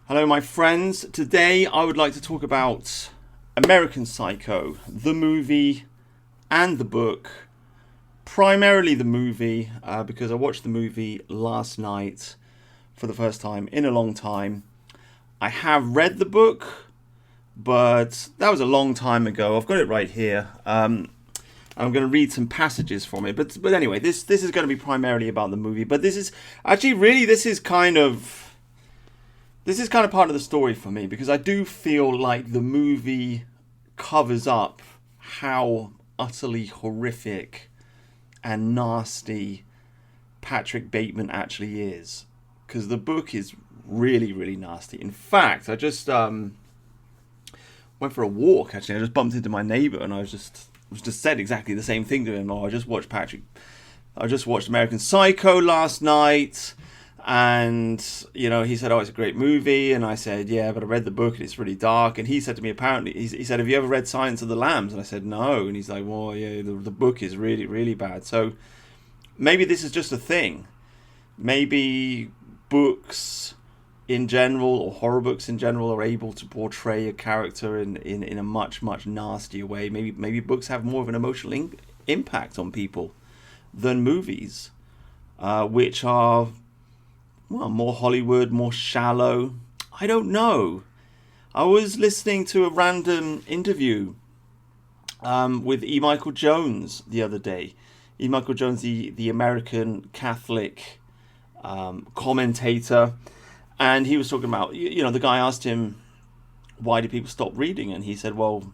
Hello, my friends. Today I would like to talk about American Psycho, the movie and the book. Primarily the movie, because I watched the movie last night for the first time in a long time. I have read the book, but that was a long time ago. I've got it right here. I'm going to read some passages from it. But anyway, this is going to be primarily about the movie. But this is actually really this is kind of part of the story for me, because I do feel like the movie covers up how utterly horrific and nasty Patrick Bateman actually is. Because the book is really, really nasty. In fact, I just went for a walk. Actually, I just bumped into my neighbour, and I was just said exactly the same thing to him. Oh, I just watched American Psycho last night. And, he said, oh, it's a great movie. And I said, yeah, but I read the book and it's really dark. And he said to me, apparently, he said, have you ever read Silence of the Lambs? And I said, no. And he's like, well, yeah, the book is really, really bad. So maybe this is just a thing. Maybe books in general, or horror books in general, are able to portray a character in a much, much nastier way. Maybe books have more of an emotional impact on people than movies, which are... well, more Hollywood, more shallow. I don't know. I was listening to a random interview with E. Michael Jones the other day. E. Michael Jones, the American Catholic commentator. And he was talking about, the guy asked him, why did people stop reading? And he said, well,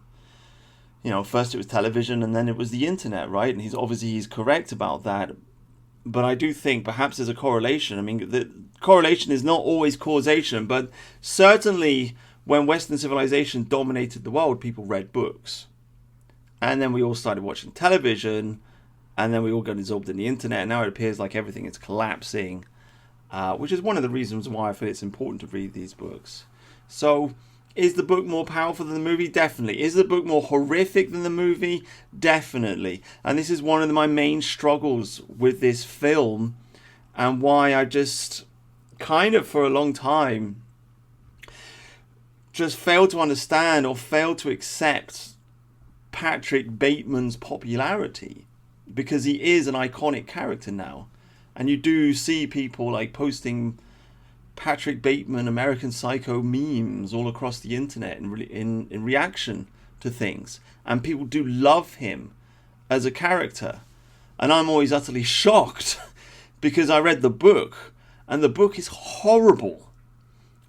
first it was television and then it was the internet, right? And he's correct about that. But I do think perhaps there's a correlation. I mean, the correlation is not always causation, but certainly when Western civilization dominated the world, people read books. And then we all started watching television, and then we all got absorbed in the internet, and now it appears like everything is collapsing, which is one of the reasons why I feel it's important to read these books. So... is the book more powerful than the movie? Definitely. Is the book more horrific than the movie? Definitely. And this is one of my main struggles with this film, and why I just kind of for a long time just failed to understand or failed to accept Patrick Bateman's popularity, because he is an iconic character now. And you do see people like posting Patrick Bateman American Psycho memes all across the internet in reaction to things, and people do love him as a character, and I'm always utterly shocked because I read the book, and the book is horrible.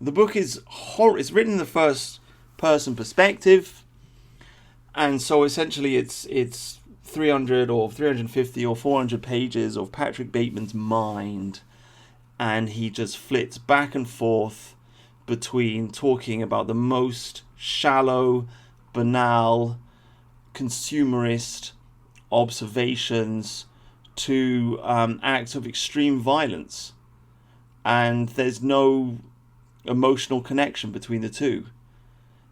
The book is it's written in the first person perspective, and so essentially it's 300 or 350 or 400 pages of Patrick Bateman's mind. And he just flits back and forth between talking about the most shallow, banal, consumerist observations to acts of extreme violence. And there's no emotional connection between the two.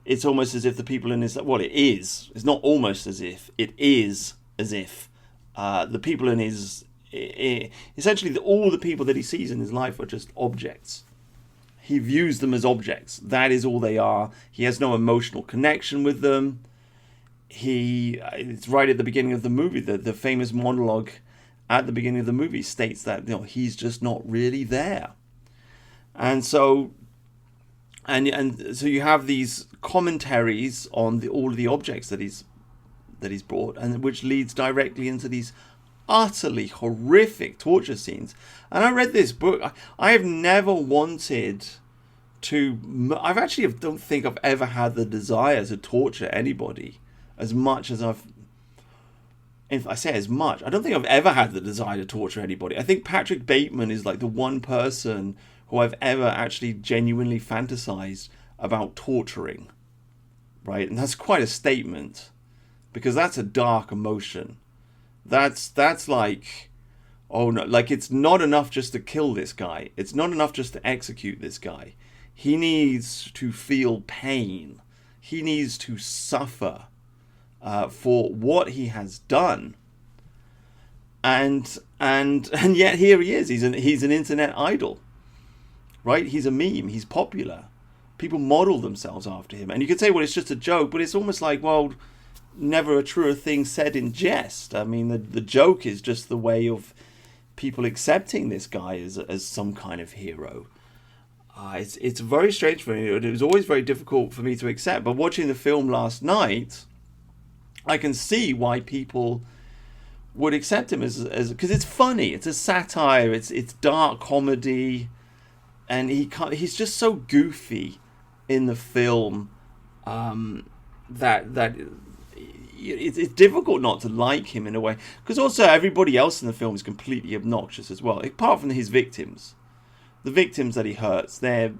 It's almost as if the people in his... well, it is. It's not almost as if. It is as if the people in his... essentially all the people that he sees in his life are just objects. He views them as objects. That is all they are. He has no emotional connection with them. It's right at the beginning of the movie, the famous monologue at the beginning of the movie states that he's just not really there. And so so you have these commentaries on all of the objects that he's brought, and which leads directly into these utterly horrific torture scenes. And I read this book. I have never wanted to... I don't think I've ever had the desire to torture anybody as much as I've... if I say as much, I don't think I've ever had the desire to torture anybody. I think Patrick Bateman is like the one person who I've ever actually genuinely fantasized about torturing. Right? And that's quite a statement, because that's a dark emotion. That's like, oh no, like it's not enough just to kill this guy. It's not enough just to execute this guy. He needs to feel pain. He needs to suffer for what he has done. And yet here he is. He's an internet idol, right? He's a meme. He's popular. people model themselves after him. And you could say, well, it's just a joke, but it's almost like, well, never a truer thing said in jest. I mean, the joke is just the way of people accepting this guy as some kind of hero. It's very strange for me. It was always very difficult for me to accept. But watching the film last night, I can see why people would accept him as because it's funny. It's a satire. It's dark comedy, and he's just so goofy in the film that it's difficult not to like him in a way. Because also everybody else in the film is completely obnoxious as well, apart from his victims. The victims that he hurts, they're...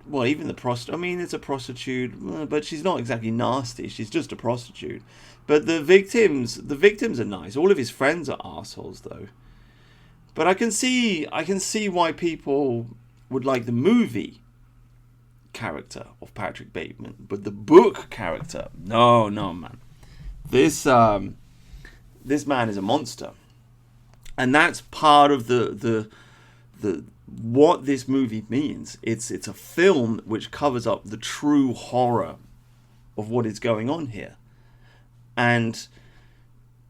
Well, even the prostitute... I mean, it's a prostitute, but she's not exactly nasty. She's just a prostitute. But the victims are nice. All of his friends are assholes, though. But I can see why people would like the movie character of Patrick Bateman. But the book character, no, man. This man is a monster. And that's part of the what this movie means. It's a film which covers up the true horror of what is going on here. And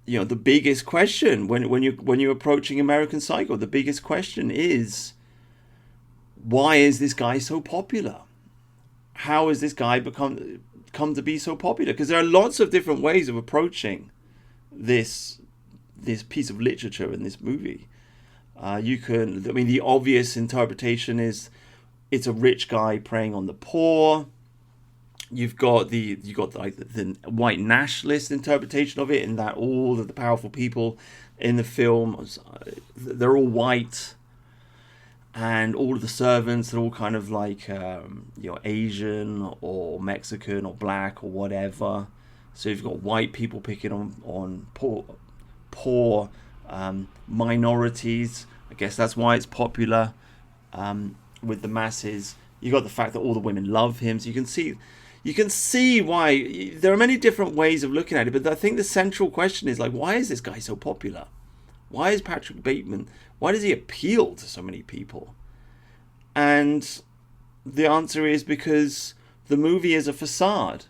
you know, the biggest question when you're approaching American Psycho, the biggest question is, why is this guy so popular? How has this guy come to be so popular? Because there are lots of different ways of approaching this piece of literature in this movie. The obvious interpretation is it's a rich guy preying on the poor. You've got the white nationalist interpretation of it, in that all of the powerful people in the film, they're all white, and all of the servants are all kind of like Asian or Mexican or black or whatever. So you've got white people picking on poor minorities. I guess that's why it's popular with the masses. You got the fact that all the women love him, so you can see why. There are many different ways of looking at it, but I think the central question is, like, why is this guy so popular? Why is Patrick Bateman? Why does he appeal to so many people? And the answer is because the movie is a facade.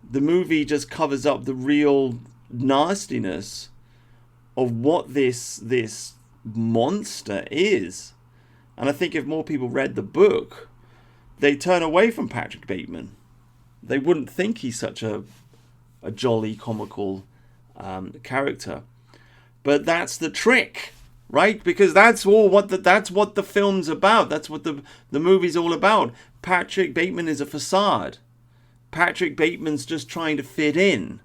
The movie just covers up the real nastiness of what this monster is. And I think if more people read the book, they turn away from Patrick Bateman. They wouldn't think he's such a jolly, comical character. But that's the trick, right? Because that's what the film's about. That's what the movie's all about. Patrick Bateman is a facade. Patrick Bateman's just trying to fit in.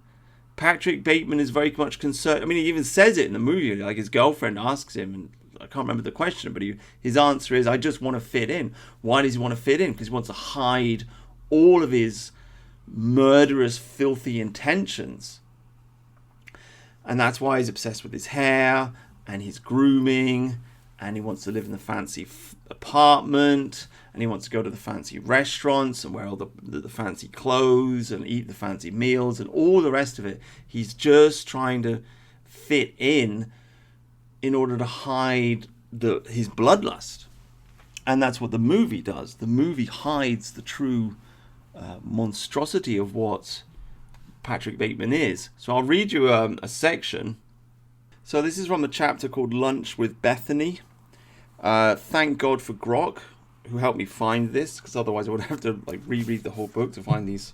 Patrick Bateman is very much concerned. I mean, he even says it in the movie. Like, his girlfriend asks him, and I can't remember the question, but his answer is, I just want to fit in. Why does he want to fit in? Because he wants to hide all of his murderous, filthy intentions. And that's why he's obsessed with his hair and his grooming, and he wants to live in the fancy apartment, and he wants to go to the fancy restaurants and wear all the fancy clothes and eat the fancy meals and all the rest of it. He's just trying to fit in order to hide his bloodlust. And that's what the movie does. The movie hides the true monstrosity of what Patrick Bateman is. So I'll read you a section. So this is from a chapter called Lunch with Bethany. Thank God for Grok, who helped me find this, because otherwise I would have to reread the whole book to find these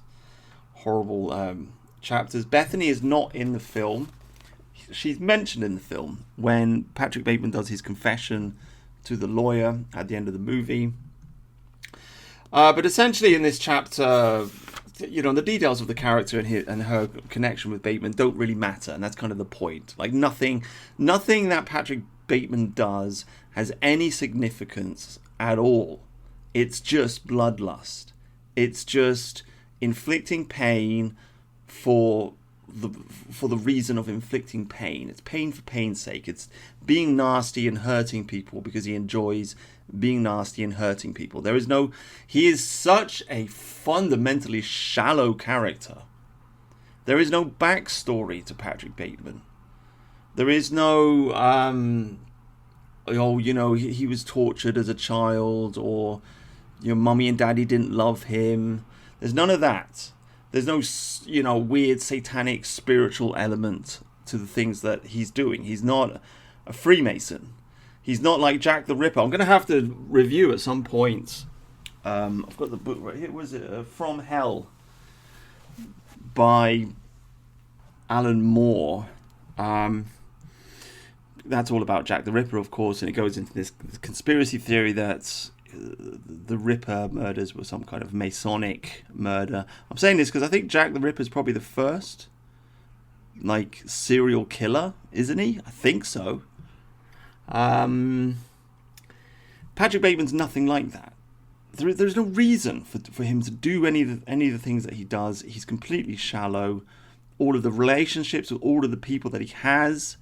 horrible chapters. Bethany is not in the film. She's mentioned in the film when Patrick Bateman does his confession to the lawyer at the end of the movie. But essentially in this chapter, the details of the character and her connection with Bateman don't really matter, and that's kind of the point. Like, nothing that Patrick Bateman does has any significance at all. It's just bloodlust. It's just inflicting pain for the reason of inflicting pain. It's pain for pain's sake. It's being nasty and hurting people because he enjoys being nasty and hurting people. He is such a fundamentally shallow character. There is no backstory to Patrick Bateman. There is no, he was tortured as a child, or, your mummy and daddy didn't love him. There's none of that. There's no, weird satanic spiritual element to the things that he's doing. He's not a Freemason. He's not like Jack the Ripper. I'm going to have to review at some point. I've got the book right here. Was it From Hell by Alan Moore? That's all about Jack the Ripper, of course, and it goes into this conspiracy theory that the Ripper murders were some kind of Masonic murder. I'm saying this because I think Jack the Ripper is probably the first, serial killer, isn't he? I think so. Patrick Bateman's nothing like that. There's no reason for him to do any of the things that he does. He's completely shallow. All of the relationships with all of the people that he has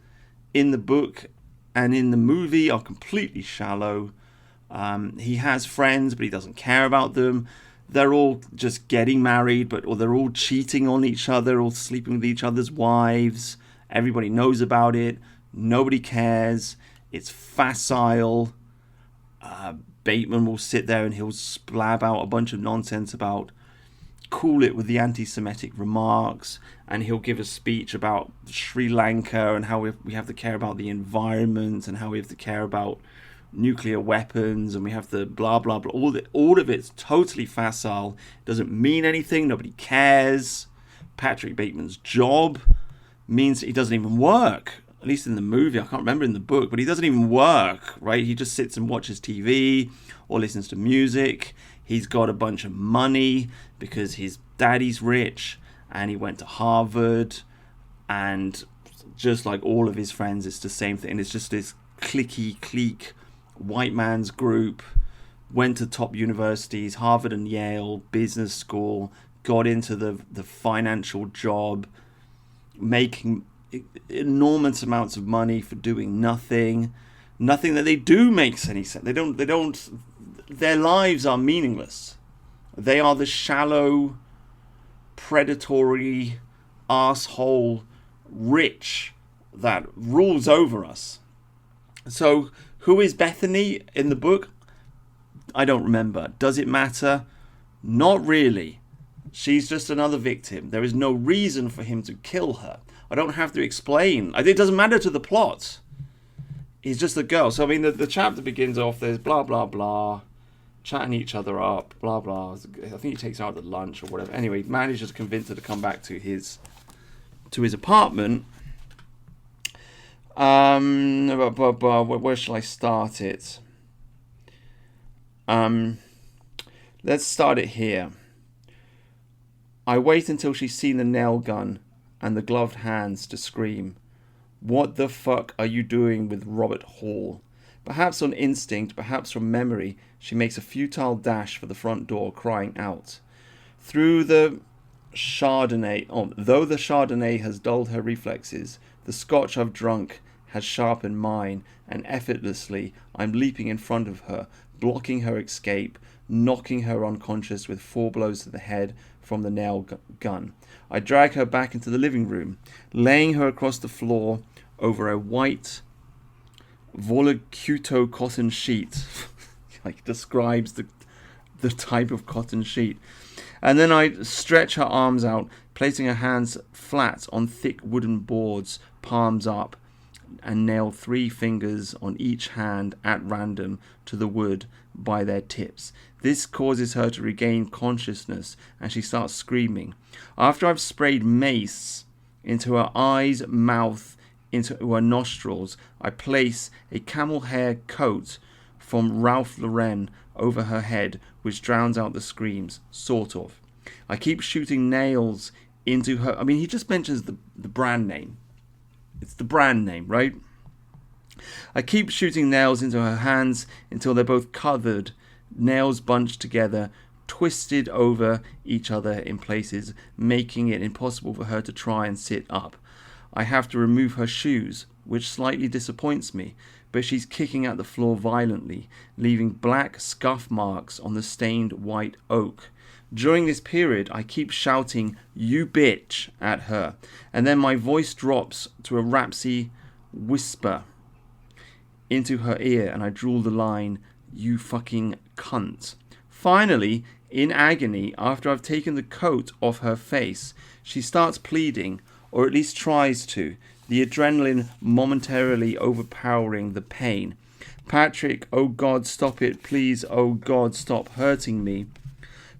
in the book and in the movie are completely shallow. He has friends, but he doesn't care about them. They're all just getting married, or they're all cheating on each other, or sleeping with each other's wives. Everybody knows about it. Nobody cares. It's facile. Bateman will sit there and he'll splab out a bunch of nonsense about, cool it with the anti-Semitic remarks, and he'll give a speech about Sri Lanka and how we have to care about the environment and how we have to care about nuclear weapons and we have to blah blah blah. All of it's totally facile. It doesn't mean anything. Nobody cares. Patrick Bateman's job means he doesn't even work. At least in the movie, I can't remember in the book, but he doesn't even work, right? He just sits and watches TV or listens to music. He's got a bunch of money because his daddy's rich and he went to Harvard, and just like all of his friends, it's the same thing. It's just this clique white man's group, went to top universities, Harvard and Yale, business school, got into the financial job, making enormous amounts of money for doing nothing that they do makes any sense. They don't their lives are meaningless. They are the shallow, predatory, asshole rich that rules over us. So who is Bethany in the book? I don't remember. Does it matter? Not really. She's just another victim. There is no reason for him to kill her. I don't have to explain. It doesn't matter to the plot. He's just a girl. So, I mean, the chapter begins off, there's blah, blah, blah, chatting each other up, blah, blah. I think he takes her out at lunch or whatever. Anyway, manages to convince her to come back to his apartment. Where shall I start it? Let's start it here. I wait until she's seen the nail gun and the gloved hands to scream. What the fuck are you doing with Robert Hall? Perhaps on instinct, perhaps from memory, she makes a futile dash for the front door, crying out. Though the Chardonnay has dulled her reflexes, the scotch I've drunk has sharpened mine, and effortlessly I'm leaping in front of her, blocking her escape, knocking her unconscious with 4 blows to the head from the nail gun. I drag her back into the living room, laying her across the floor over a white Volacuto cotton sheet. Like describes the type of cotton sheet. And then I stretch her arms out, placing her hands flat on thick wooden boards, palms up, and nail 3 fingers on each hand at random to the wood by their tips. This causes her to regain consciousness and she starts screaming. After I've sprayed mace into her eyes, mouth, into her nostrils, I place a camel hair coat from Ralph Lauren over her head, which drowns out the screams, sort of. I keep shooting nails into her. I mean, he just mentions the brand name. It's the brand name, right? I keep shooting nails into her hands until they're both covered, nails bunched together, twisted over each other in places, making it impossible for her to try and sit up. I have to remove her shoes, which slightly disappoints me, but she's kicking at the floor violently, leaving black scuff marks on the stained white oak. During this period, I keep shouting, "You bitch," at her, and then my voice drops to a rapsy whisper into her ear, and I drool the line, "You fucking cunt," Finally, in agony, after I've taken the coat off her face, she starts pleading, or at least tries to, the adrenaline momentarily overpowering the pain. Patrick, oh God, stop it, please, oh God, stop hurting me.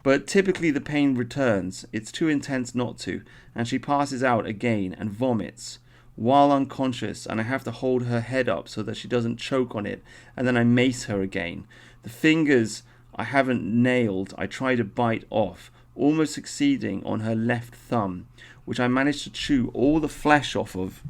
But typically the pain returns. It's too intense not to, and she passes out again and vomits while unconscious, and I have to hold her head up so that she doesn't choke on it, and then I mace her again. The fingers I haven't nailed I try to bite off, almost succeeding on her left thumb, which I manage to chew all the flesh off of,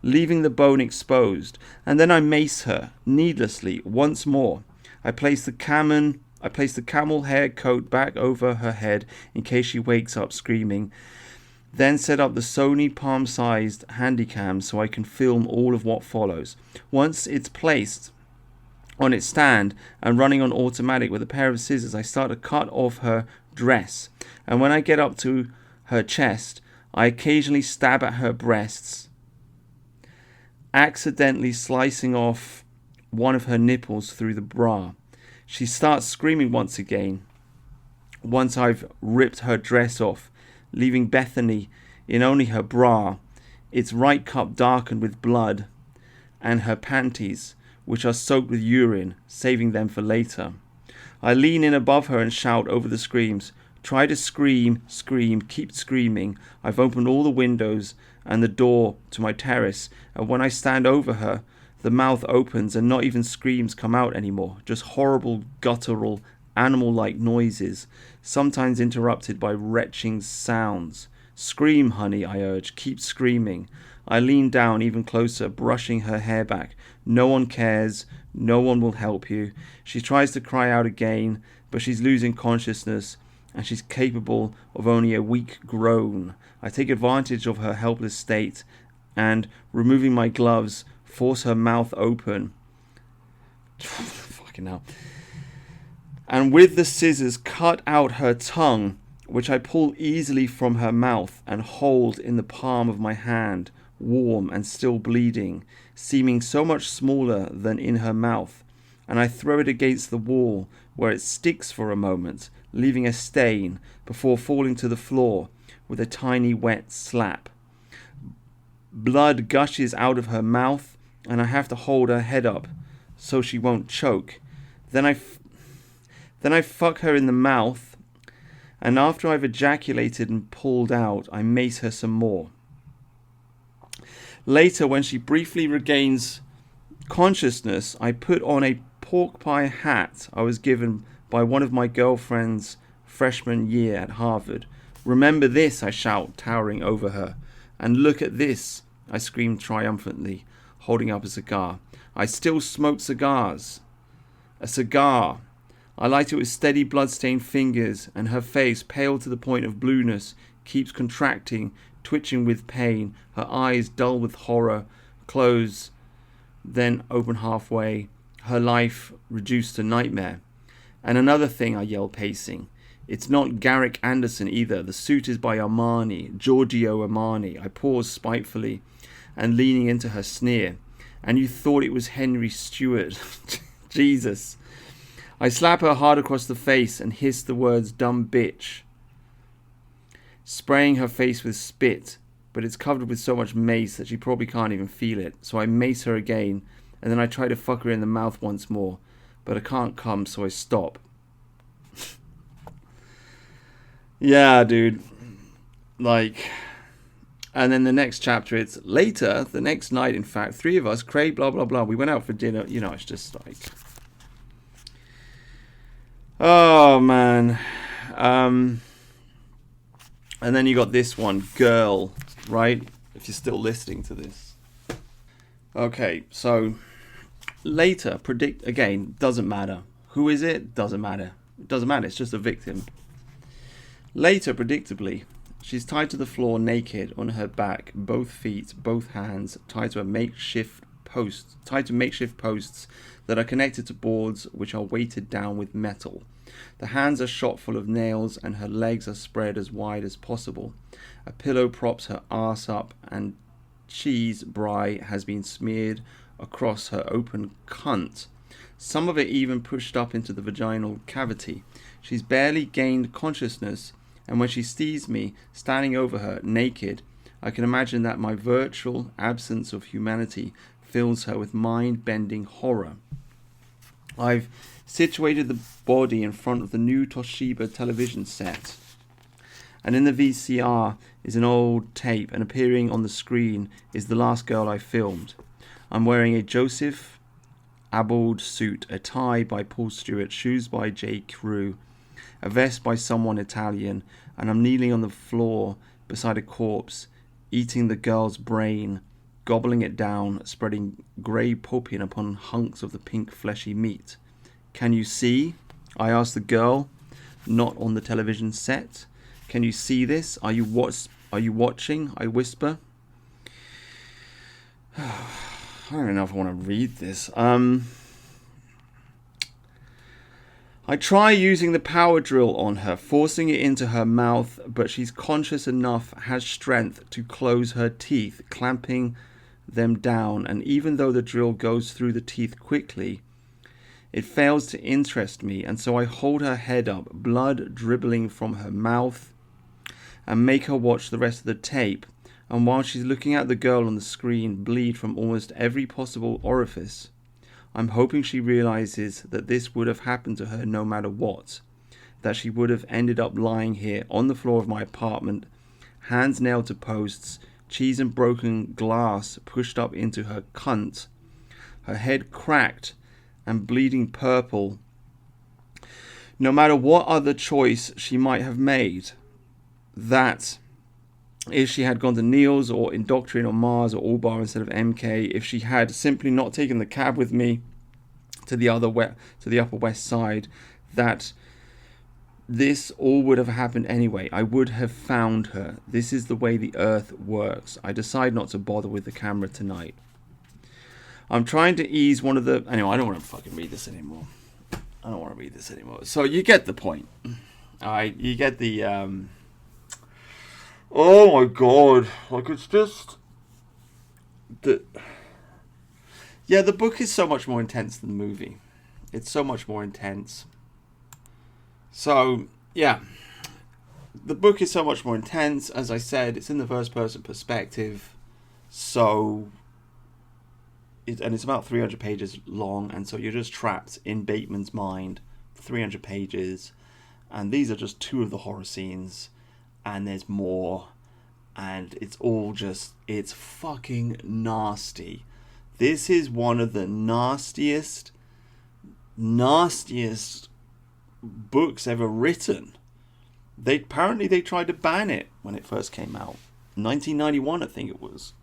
leaving the bone exposed, and then I mace her, needlessly, once more. I place the camel hair coat back over her head in case she wakes up screaming, then set up the Sony palm-sized handycam so I can film all of what follows. Once it's placed on its stand and running on automatic with a pair of scissors, I start to cut off her dress, and when I get up to her chest, I occasionally stab at her breasts, accidentally slicing off one of her nipples through the bra. She starts screaming once again, once I've ripped her dress off, leaving Bethany in only her bra, its right cup darkened with blood, and her panties, which are soaked with urine, saving them for later. I lean in above her and shout over the screams. Try to scream, keep screaming. I've opened all the windows and the door to my terrace, and when I stand over her, the mouth opens and not even screams come out anymore, just horrible, guttural, animal-like noises, sometimes interrupted by retching sounds. Scream, honey, I urge. Keep screaming. I lean down even closer, brushing her hair back. No one cares. No one will help you. She tries to cry out again, but she's losing consciousness, and she's capable of only a weak groan. I take advantage of her helpless state, and, removing my gloves, force her mouth open. Fucking hell. And with the scissors cut out her tongue, which I pull easily from her mouth and hold in the palm of my hand, warm and still bleeding, seeming so much smaller than in her mouth, and I throw it against the wall, where it sticks for a moment, leaving a stain, before falling to the floor with a tiny wet slap. Blood gushes out of her mouth, and I have to hold her head up so she won't choke. Then I fuck her in the mouth, and after I've ejaculated and pulled out, I mace her some more. Later, when she briefly regains consciousness, I put on a pork pie hat I was given by one of my girlfriend's freshman year at Harvard. Remember this, I shout, towering over her. And look at this, I scream triumphantly, holding up a cigar. I still smoke cigars. A cigar. I light it with steady blood-stained fingers, and her face, pale to the point of blueness, keeps contracting, twitching with pain, her eyes dull with horror, close, then open halfway, her life reduced to nightmare. And another thing, I yell, pacing. It's not Garrick Anderson either. The suit is by Armani, Giorgio Armani. I pause spitefully and leaning into her sneer. And you thought it was Henry Stewart. Jesus. I slap her hard across the face and hiss the words, dumb bitch, spraying her face with spit, but it's covered with so much mace that she probably can't even feel it. So I mace her again, and then I try to fuck her in the mouth once more, but I can't come, so I stop. Yeah, dude. Like, and then the next chapter, it's later, the next night, in fact, three of us, Craig, blah, blah, blah, we went out for dinner. You know, it's just like, oh, man. And then you got this one, Girl, right? If you're still listening to this. Okay, so later, again, doesn't matter. Who is it? Doesn't matter. It doesn't matter, it's just a victim. Later, predictably, she's tied to the floor naked on her back, both feet, both hands, tied to makeshift posts that are connected to boards which are weighted down with metal. The hands are shot full of nails and her legs are spread as wide as possible. A pillow props her arse up and cheese brine has been smeared across her open cunt. some of it even pushed up into the vaginal cavity. She's barely gained consciousness, and when she sees me standing over her, naked, I can imagine that my virtual absence of humanity fills her with mind-bending horror. I've situated the body in front of the new Toshiba television set, and in the VCR is an old tape, and appearing on the screen is the last girl I filmed. I'm wearing a Joseph Abold suit, a tie by Paul Stewart, shoes by J. Crew, a vest by someone Italian, and I'm kneeling on the floor beside a corpse, eating the girl's brain, gobbling it down, spreading grey pulpin upon hunks of the pink fleshy meat. Can you see? I asked the girl, not on the television set. Can you see this? Are you watching? I whisper. I don't even know if I want to read this. I try using the power drill on her, forcing it into her mouth, but she's conscious enough, has strength to close her teeth, clamping them down, and even though the drill goes through the teeth quickly, it fails to interest me, and so I hold her head up, blood dribbling from her mouth, and make her watch the rest of the tape, and while she's looking at the girl on the screen bleed from almost every possible orifice, I'm hoping she realizes that this would have happened to her no matter what, that she would have ended up lying here on the floor of my apartment, hands nailed to posts, cheese and broken glass pushed up into her cunt, her head cracked and bleeding purple, no matter what other choice she might have made. That if she had gone to Neil's or Indoctrine or Mars or All Bar instead of MK, if she had simply not taken the cab with me to the Upper West Side, that this all would have happened anyway. I would have found her. This is the way the earth works. I decide not to bother with the camera tonight. I'm trying to ease one of the... Anyway, I don't want to fucking read this anymore. So you get the point. Alright, you get the... Oh my god. Like, it's just... Yeah, the book is so much more intense than the movie. It's so much more intense. So, yeah. The book is so much more intense. As I said, it's in the first person perspective. So... and it's about 300 pages long, and so you're just trapped in Bateman's mind for 300 pages, and these are just two of the horror scenes, and there's more, and it's all just, it's fucking nasty. This is one of the nastiest books ever written. They tried to ban it when it first came out, 1991 I think it was.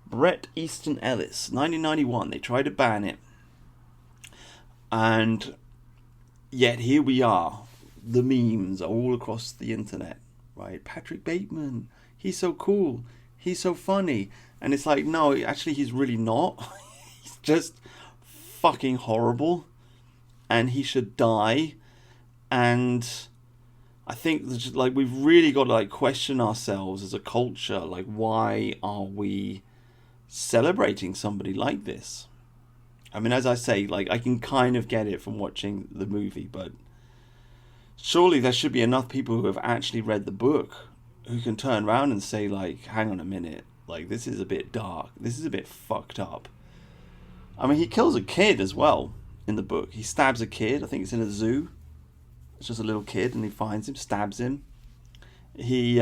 Bret Easton Ellis, 1991. They tried to ban it. And yet here we are. The memes are all across the internet, right? Patrick Bateman, he's so cool. He's so funny. And it's like, no, actually he's really not. He's just fucking horrible. And he should die. And I think like we've really got to like question ourselves as a culture. Like, why are we celebrating somebody like this? I mean, as I say, like, I can kind of get it from watching the movie, but surely there should be enough people who have actually read the book who can turn around and say, like, hang on a minute, like, this is a bit dark, this is a bit fucked up. I mean, he kills a kid as well in the book. He stabs a kid. I think it's in a zoo. It's just a little kid, and he finds him, stabs him. He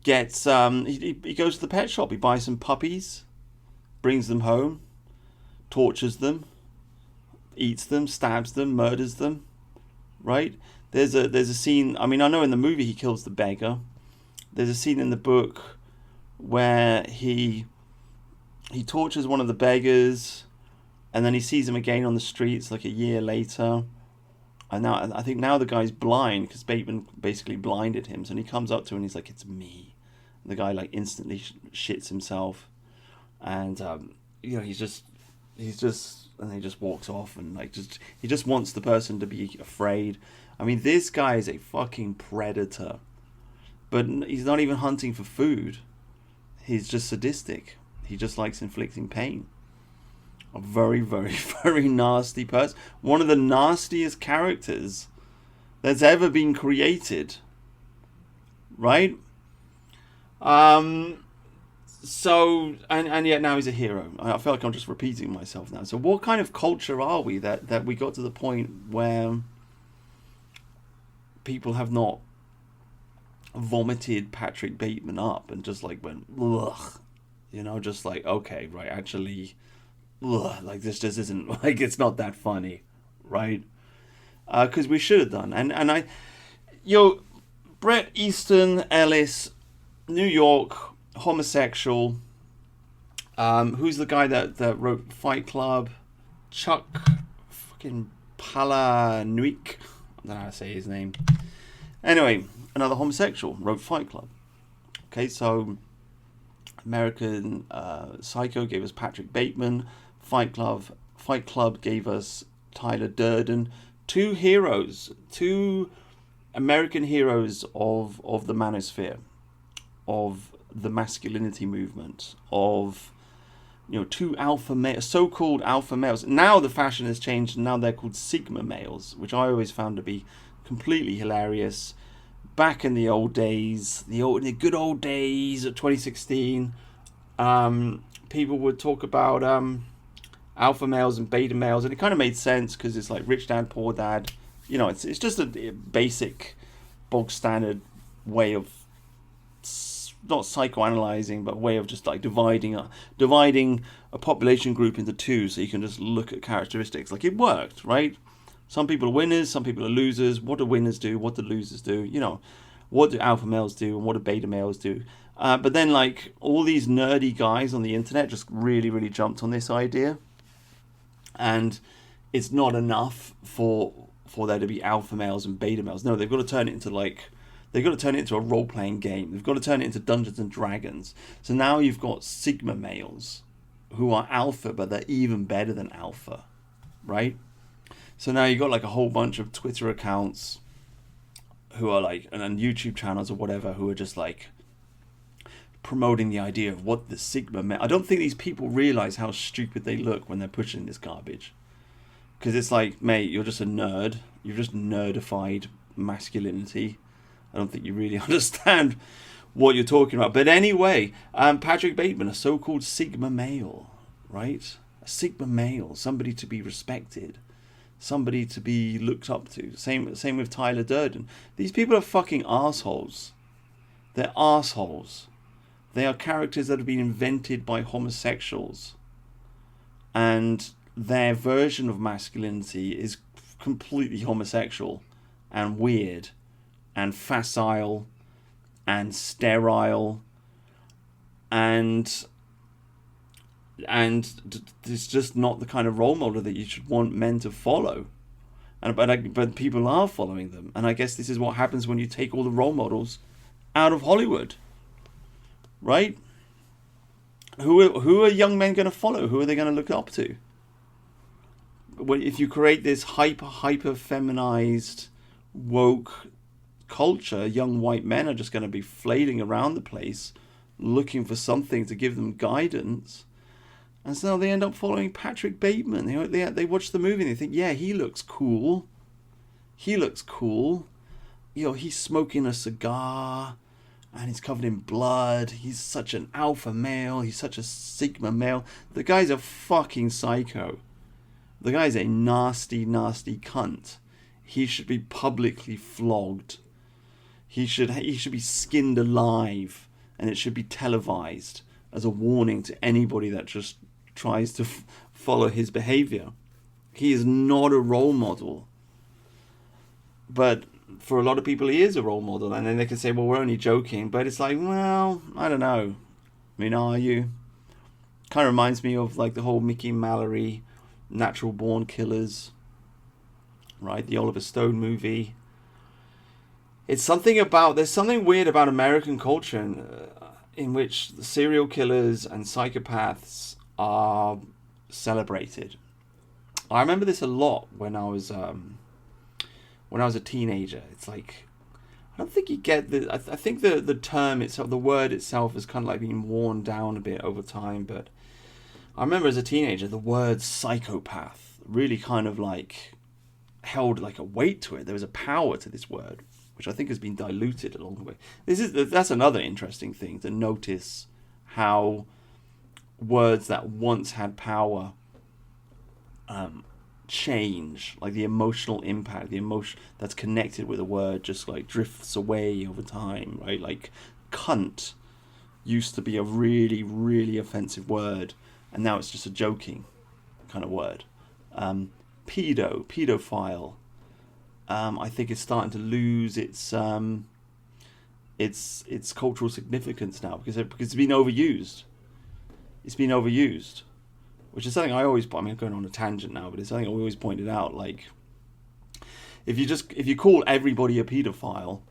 gets he goes to the pet shop. He buys some puppies, brings them home, tortures them, eats them, stabs them, murders them. Right? There's a scene. I mean, I know in the movie he kills the beggar. There's a scene in the book where he tortures one of the beggars, and then he sees him again on the streets like a year later. And now I think now the guy's blind because Bateman basically blinded him. So when he comes up to him and he's like, "It's me." And the guy like instantly shits himself, and he just and he just walks off, and like he just wants the person to be afraid. I mean, this guy is a fucking predator, but he's not even hunting for food. He's just sadistic. He just likes inflicting pain. A very, very, very nasty person. One of the nastiest characters that's ever been created. Right? So, and yet now he's a hero. I feel like I'm just repeating myself now. So what kind of culture are we that we got to the point where people have not vomited Patrick Bateman up and just like went, ugh, just like, okay, right, actually, ugh, like this just isn't, like, it's not that funny, right? Because we should have done. And Bret Easton Ellis, New York, homosexual. Who's the guy that wrote Fight Club? Chuck fucking Palahniuk. I don't know how to say his name. Anyway, another homosexual wrote Fight Club. Okay, so American Psycho gave us Patrick Bateman. Fight Club gave us Tyler Durden. Two heroes, two American heroes of the manosphere, of the masculinity movement, of two so-called alpha males. Now the fashion has changed, and now they're called Sigma males, which I always found to be completely hilarious. Back in the old days, the good old days of 2016, people would talk about alpha males and beta males, and it kind of made sense because it's like rich dad, poor dad. It's just a basic, bog standard way of not psychoanalyzing, but way of just like dividing a population group into two, so you can just look at characteristics. Like, it worked, right? Some people are winners, some people are losers. What do winners do? What do losers do? What do alpha males do, and what do beta males do? But then, like, all these nerdy guys on the internet just really, really jumped on this idea, and it's not enough for there to be alpha males and beta males. No, they've got to turn it into a role-playing game. They've got to turn it into Dungeons and Dragons. So now you've got Sigma males who are alpha, but they're even better than alpha, right? So now you've got like a whole bunch of Twitter accounts who are like, and YouTube channels or whatever, who are just like promoting the idea of what the Sigma male. I don't think these people realize how stupid they look when they're pushing this garbage. Because it's like, mate, you're just a nerd. You've just nerdified masculinity. I don't think you really understand what you're talking about. But anyway, Patrick Bateman, a so-called Sigma male, right? A Sigma male, somebody to be respected, somebody to be looked up to. Same with Tyler Durden. These people are fucking assholes. They're assholes. They are characters that have been invented by homosexuals. And their version of masculinity is completely homosexual and weird and facile and sterile and it's just not the kind of role model that you should want men to follow. But people are following them, and I guess this is what happens when you take all the role models out of Hollywood, right? Who are young men going to follow? Who are they going to look up to? If you create this hyper feminized, woke culture, young white men are just going to be flailing around the place looking for something to give them guidance, and so they end up following Patrick Bateman. They watch the movie and they think, yeah, he looks cool, he's smoking a cigar and he's covered in blood, he's such an alpha male, he's such a Sigma male. The guy's a fucking psycho. The guy's a nasty, nasty cunt. He should be publicly flogged. He should be skinned alive, and it should be televised as a warning to anybody that just tries to follow his behaviour. He is not a role model. But for a lot of people, he is a role model, and then they can say, well, we're only joking. But it's like, well, I don't know. I mean, are you? Kind of reminds me of like the whole Mickey Mallory Natural Born Killers, right? The Oliver Stone movie. There's something weird about American culture in which the serial killers and psychopaths are celebrated. I remember this a lot when I was a teenager. It's like, I don't think you get the. I think the term itself, the word itself, has kind of like been worn down a bit over time. But I remember as a teenager, the word psychopath really kind of like held like a weight to it. There was a power to this word, which I think has been diluted along the way. That's another interesting thing to notice, how words that once had power change, like the emotional impact, the emotion that's connected with a word just like drifts away over time, right? Like cunt used to be a really, really offensive word, and now it's just a joking kind of word. Pedophile, I think it's starting to lose its cultural significance now because it's been overused. It's been overused, which is something I always. I mean, I'm going on a tangent now, but it's something I always pointed out. Like, if you call everybody a pedophile,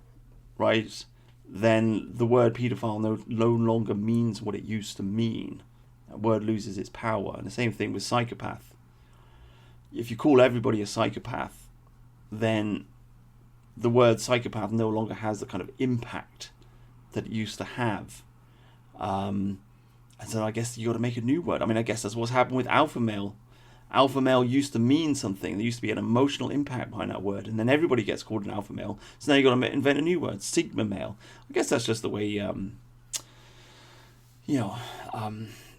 right, then the word pedophile no longer means what it used to mean. That word loses its power, and the same thing with psychopath. If you call everybody a psychopath, then the word psychopath no longer has the kind of impact that it used to have. And so I guess you got to make a new word. I mean, I guess that's what's happened with alpha male. Alpha male used to mean something. There used to be an emotional impact behind that word, and then everybody gets called an alpha male. So now you got to invent a new word, sigma male. I guess that's just the way,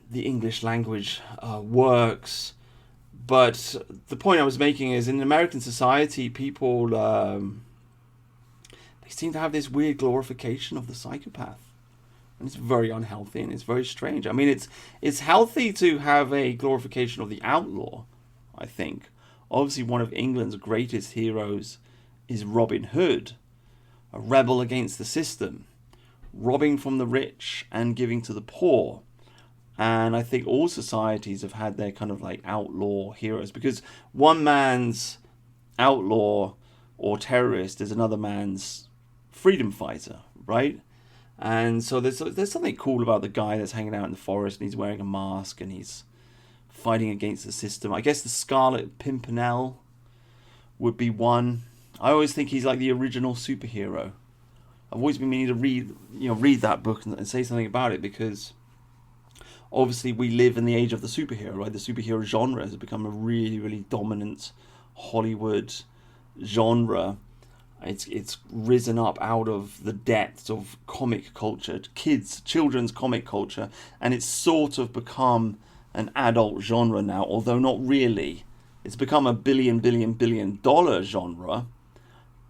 the English language works. But the point I was making is, in American society, people they seem to have this weird glorification of the psychopath. And it's very unhealthy and it's very strange. I mean, it's healthy to have a glorification of the outlaw, I think. Obviously, one of England's greatest heroes is Robin Hood, a rebel against the system, robbing from the rich and giving to the poor. And I think all societies have had their kind of like outlaw heroes, because one man's outlaw or terrorist is another man's freedom fighter, right? And so there's something cool about the guy that's hanging out in the forest and he's wearing a mask and he's fighting against the system. I guess the Scarlet Pimpernel would be one. I always think he's like the original superhero. I've always been meaning to read that book and say something about it, because obviously we live in the age of the superhero, right? The superhero genre has become a really, really dominant Hollywood genre. It's risen up out of the depths of comic culture, children's comic culture, and it's sort of become an adult genre now, although not really. It's become a billion dollar genre.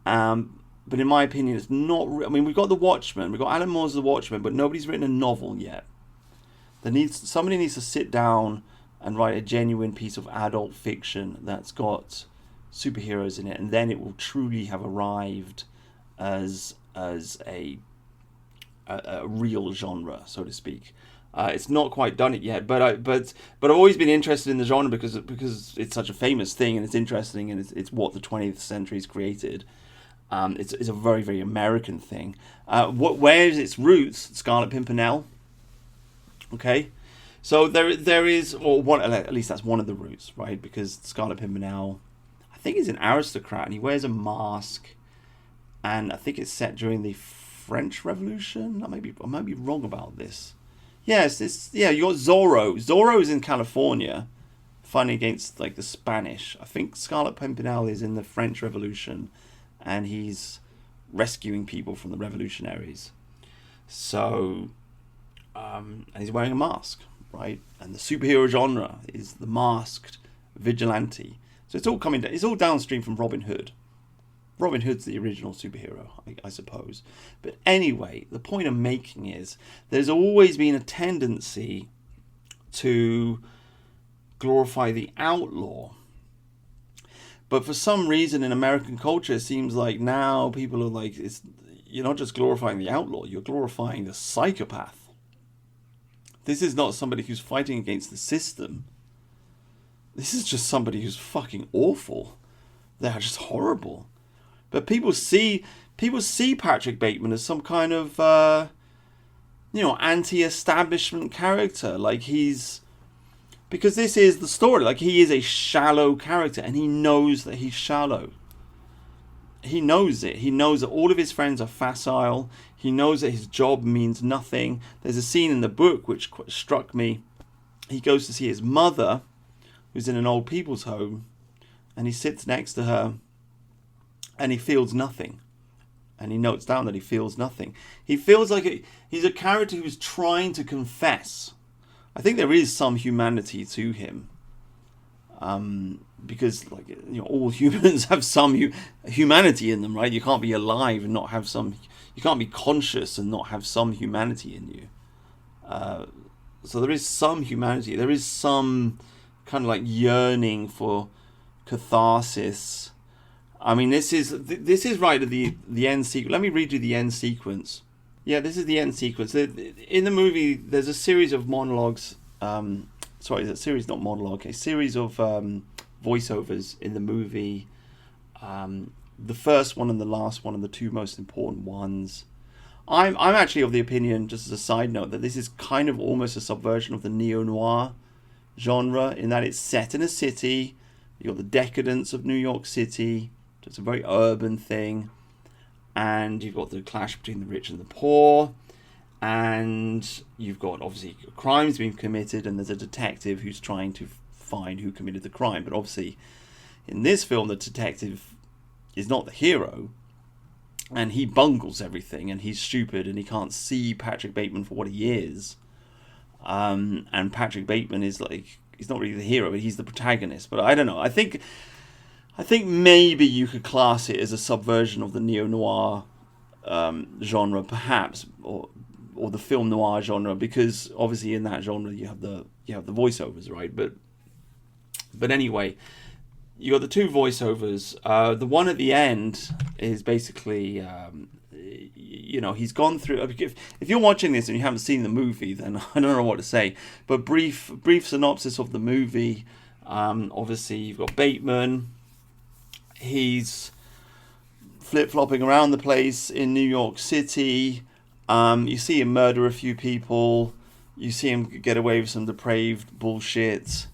But in my opinion, it's not. I mean, we've got The Watchmen, we've got Alan Moore's The Watchmen, but nobody's written a novel yet. Somebody needs to sit down and write a genuine piece of adult fiction that's got superheroes in it, and then it will truly have arrived as a real genre, so to speak. It's not quite done it yet, but I've always been interested in the genre because it's such a famous thing and it's interesting, and it's what the 20th century's created. It's a very, very American thing. Where is its roots? Scarlet Pimpernel. Okay, so there is, or one, at least that's one of the roots, right? Because Scarlet Pimpernel, I think he's an aristocrat and he wears a mask, and I think it's set during the French Revolution. I might be wrong about this. Yes, you got Zorro. Zorro is in California, fighting against like the Spanish. I think Scarlet Pimpernel is in the French Revolution, and he's rescuing people from the revolutionaries. So, and he's wearing a mask, right? And the superhero genre is the masked vigilante. So it's all downstream from Robin Hood. Robin Hood's the original superhero, I suppose. But anyway, the point I'm making is there's always been a tendency to glorify the outlaw. But for some reason in American culture, it seems like now people are like, you're not just glorifying the outlaw, you're glorifying the psychopath. This is not somebody who's fighting against the system. This is just somebody who's fucking awful. They are just horrible. But people see Patrick Bateman as some kind of anti-establishment character. Like because this is the story. Like, he is a shallow character, and he knows that he's shallow. He knows it. He knows that all of his friends are facile. He knows that his job means nothing. There's a scene in the book which struck me he goes to see his mother, who's in an old people's home, and he sits next to her, and he feels nothing. And he notes down that he feels nothing. He feels like he's a character who's trying to confess. I think there is some humanity to him. Because, like, you know, all humans have some humanity in them, right? You can't be alive and not have some... You can't be conscious and not have some humanity in you. So there is some humanity. There is some kind of like yearning for catharsis. I mean, this is right at the end sequence. Let me read you the end sequence. Yeah, this is the end sequence. In the movie, there's a series of monologues. Sorry, a series, not monologue. A series of voiceovers in the movie. The first one and the last one are the two most important ones. I'm actually of the opinion, just as a side note, that this is kind of almost a subversion of the neo-noir genre, in that it's set in a city. You've got the decadence of New York City. It's a very urban thing. And you've got the clash between the rich and the poor. And you've got, obviously, crimes being committed, and there's a detective who's trying to find who committed the crime. But obviously, in this film, the detective is not the hero. And he bungles everything, and he's stupid, and he can't see Patrick Bateman for what he is. And Patrick Bateman is like, he's not really the hero, but he's the protagonist. But I don't know. I think maybe you could class it as a subversion of the neo-noir genre, perhaps, or the film noir genre, because obviously in that genre you have the voiceovers, right? But anyway, you got the two voiceovers. The one at the end is basically, you know, he's gone through. If you're watching this and you haven't seen the movie, then I don't know what to say. But brief synopsis of the movie. Obviously, you've got Bateman. He's flip-flopping around the place in New York City. You see him murder a few people. You see him get away with some depraved bullshit,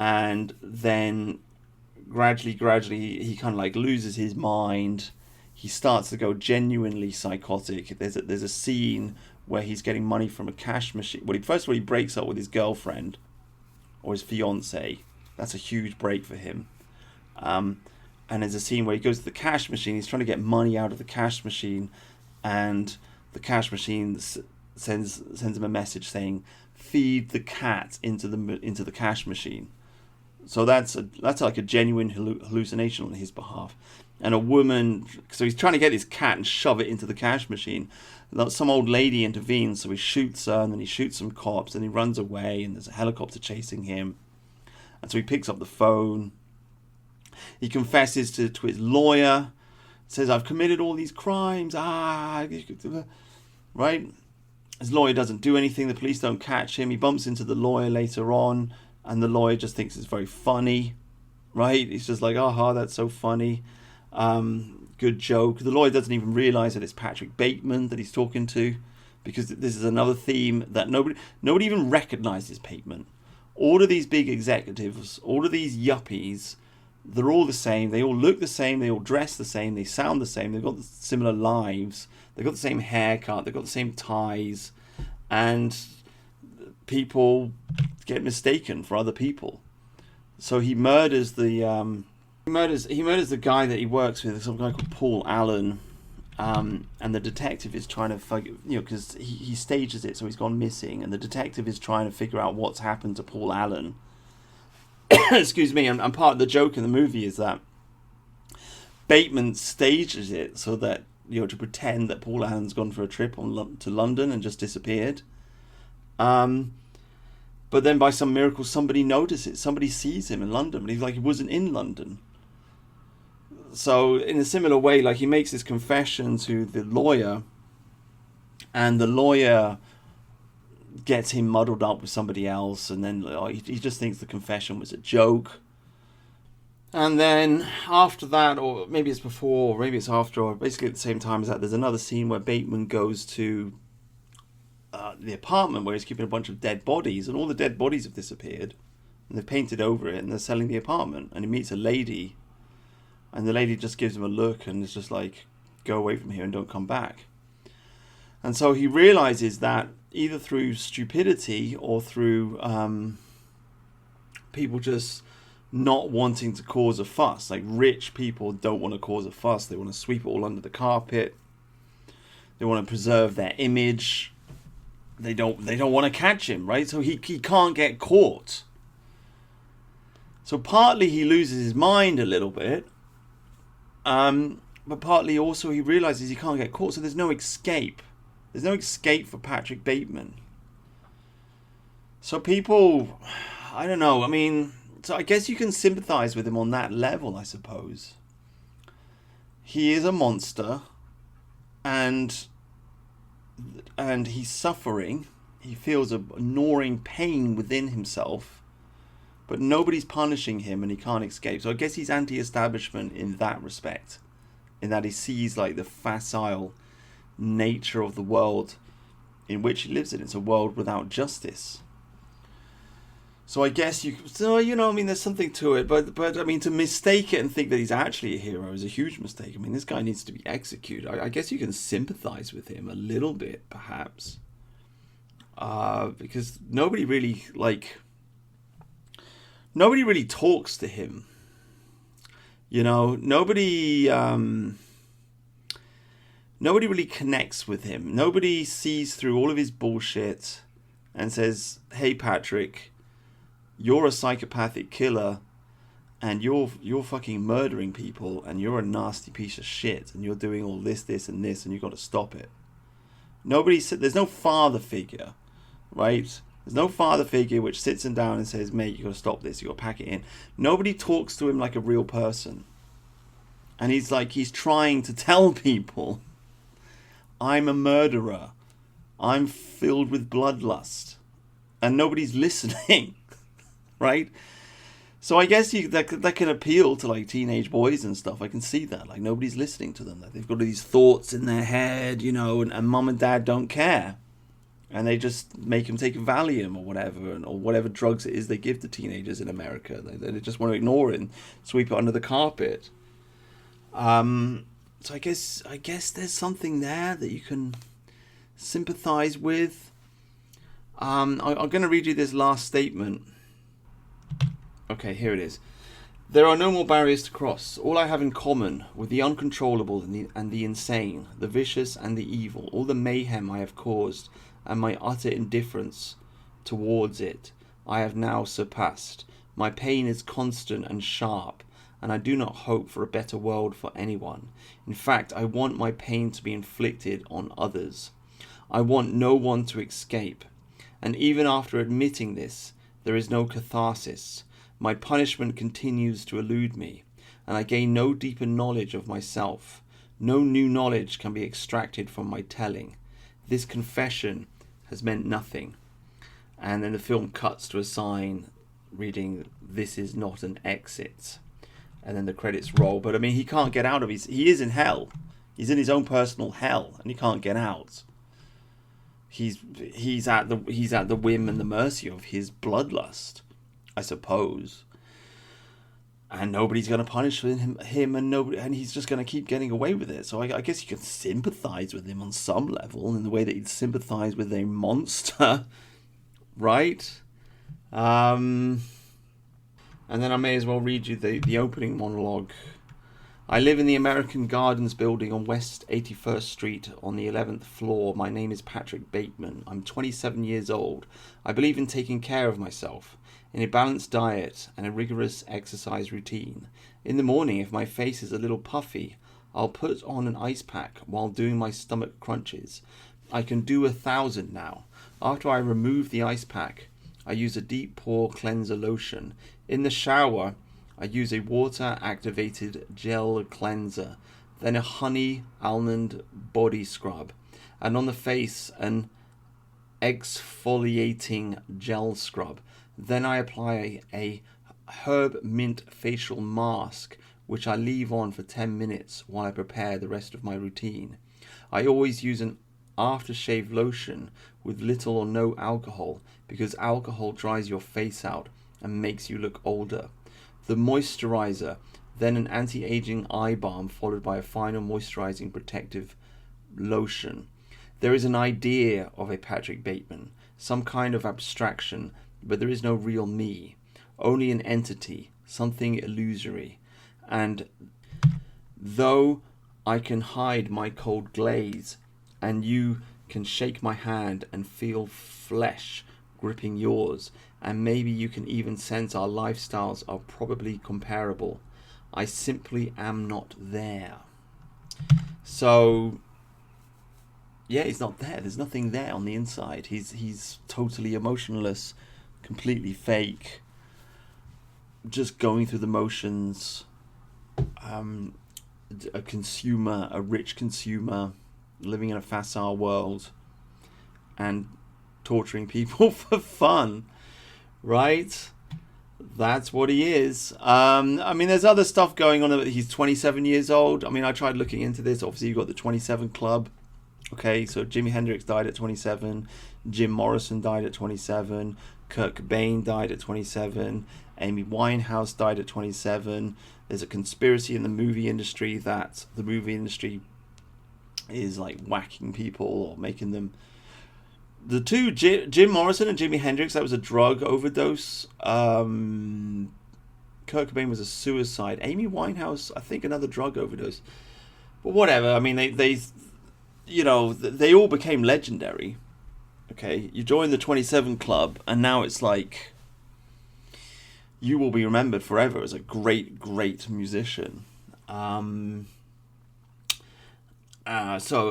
and then gradually he kind of like loses his mind. He starts to go genuinely psychotic. There's a scene where he's getting money from a cash machine. Well, first of all, he breaks up with his girlfriend or his fiance. That's a huge break for him. And there's a scene where he goes to the cash machine. He's trying to get money out of the cash machine, and the cash machine sends him a message saying, "Feed the cat into the cash machine." So that's like a genuine hallucination on his behalf. And a woman, so he's trying to get his cat and shove it into the cash machine. Some old lady intervenes, so he shoots her, and then he shoots some cops, and he runs away, and there's a helicopter chasing him. And so he picks up the phone. He confesses to his lawyer, says, "I've committed all these crimes." Right? His lawyer doesn't do anything. The police don't catch him. He bumps into the lawyer later on, and the lawyer just thinks it's very funny. Right? He's just like, "Aha, that's so funny. Good joke." The lawyer doesn't even realize that it's Patrick Bateman that he's talking to, because this is another theme that nobody even recognizes Bateman. All of these big executives, all of these yuppies, they're all the same. They all look the same. They all dress the same. They sound the same. They've got similar lives. They've got the same haircut. They've got the same ties. And people get mistaken for other people. So he murders the guy that he works with, some guy called Paul Allen. And the detective is trying to figure, because he stages it, so he's gone missing. And the detective is trying to figure out what's happened to Paul Allen. Excuse me, and part of the joke in the movie is that Bateman stages it so that, to pretend that Paul Allen's gone for a trip to London and just disappeared. But then by some miracle, somebody notices, somebody sees him in London, but he's like, he wasn't in London. So in a similar way, like, he makes this confession to the lawyer, and the lawyer gets him muddled up with somebody else, and then he just thinks the confession was a joke. And then after that, or maybe it's before, or maybe it's after, or basically at the same time as that, there's another scene where Bateman goes to the apartment where he's keeping a bunch of dead bodies, and all the dead bodies have disappeared, and they've painted over it, and they're selling the apartment. And he meets a lady, and the lady just gives him a look and is just like, "Go away from here and don't come back." And so he realizes that either through stupidity or through people just not wanting to cause a fuss. Like, rich people don't want to cause a fuss. They want to sweep it all under the carpet. They want to preserve their image. They don't want to catch him, right? So he can't get caught. So partly he loses his mind a little bit. But partly also he realizes he can't get caught. So there's no escape. There's no escape for Patrick Bateman. So people, I don't know. I mean, so I guess you can sympathize with him on that level, I suppose. He is a monster, and he's suffering. He feels a gnawing pain within himself, but nobody's punishing him, and he can't escape. So I guess he's anti-establishment in that respect, in that he sees like the facile nature of the world in which he lives in. It's a world without justice. So I guess I mean, there's something to it, but I mean, to mistake it and think that he's actually a hero is a huge mistake. I mean, this guy needs to be executed. I guess you can sympathize with him a little bit, perhaps, because nobody really talks to him. You know, nobody really connects with him. Nobody sees through all of his bullshit and says, "Hey, Patrick, you're a psychopathic killer, and you're fucking murdering people, and you're a nasty piece of shit, and you're doing all this, and this, and you've got to stop it." There's no father figure, right? There's no father figure which sits him down and says, "Mate, you got to stop this, you got to pack it in." Nobody talks to him like a real person. And he's trying to tell people, "I'm a murderer. I'm filled with bloodlust." And nobody's listening. Right? So I guess that can appeal to like teenage boys and stuff. I can see that. Like, nobody's listening to them. Like, they've got these thoughts in their head, you know, and mum and dad don't care. And they just make them take Valium or whatever, or whatever drugs it is they give to teenagers in America. They just want to ignore it and sweep it under the carpet. So I guess there's something there that you can sympathize with. I'm going to read you this last statement. Okay, here it is. "There are no more barriers to cross. All I have in common with the uncontrollable and the insane, the vicious and the evil, all the mayhem I have caused, and my utter indifference towards it, I have now surpassed. My pain is constant and sharp, and I do not hope for a better world for anyone. In fact, I want my pain to be inflicted on others. I want no one to escape. And even after admitting this, there is no catharsis. My punishment continues to elude me, and I gain no deeper knowledge of myself. No new knowledge can be extracted from my telling. This confession has meant nothing." And then the film cuts to a sign reading, "This is not an exit." And then the credits roll. But I mean, he can't get out of he is in hell. He's in his own personal hell, and he can't get out. He's at the whim and the mercy of his bloodlust, I suppose. And nobody's going to punish him, and he's just going to keep getting away with it. So I guess you can sympathize with him on some level, in the way that you'd sympathize with a monster, right? And then I may as well read you the opening monologue. "I live in the American Gardens building on West 81st Street on the 11th floor. My name is Patrick Bateman. I'm 27 years old. I believe in taking care of myself, in a balanced diet and a rigorous exercise routine. In the morning, if my face is a little puffy, I'll put on an ice pack while doing my stomach crunches. I can do 1,000 now. After I remove the ice pack, I use a deep pore cleanser lotion. In the shower, I use a water-activated gel cleanser, then a honey almond body scrub, and on the face an exfoliating gel scrub. Then I apply a herb mint facial mask, which I leave on for 10 minutes while I prepare the rest of my routine. I always use an aftershave lotion with little or no alcohol, because alcohol dries your face out and makes you look older. The moisturizer, then an anti-aging eye balm, followed by a final moisturizing protective lotion. There is an idea of a Patrick Bateman, some kind of abstraction, but there is no real me. only an entity, something illusory. And though I can hide my cold glaze, and you can shake my hand and feel flesh gripping yours, and maybe you can even sense our lifestyles are probably comparable, I simply am not there. So, yeah, he's not there. There's nothing there on the inside. He's totally emotionless, completely fake, just going through the motions. A consumer, a rich consumer, living in a facile world, and torturing people for fun, right? That's what he is. I mean, there's other stuff going on. He's 27 years old. I mean, I tried looking into this. Obviously, you've got the 27 Club. Okay, so Jimi Hendrix died at 27. Jim Morrison died at 27. Kurt Cobain died at 27. Amy Winehouse died at 27. There's a conspiracy in the movie industry that the movie industry is like whacking people or making them. The two, Jim Morrison and Jimi Hendrix, that was a drug overdose. Kurt Cobain was a suicide. Amy Winehouse, I think, another drug overdose. But whatever. I mean, they all became legendary. Okay, you joined the 27 Club, and now it's like you will be remembered forever as a great, great musician. So,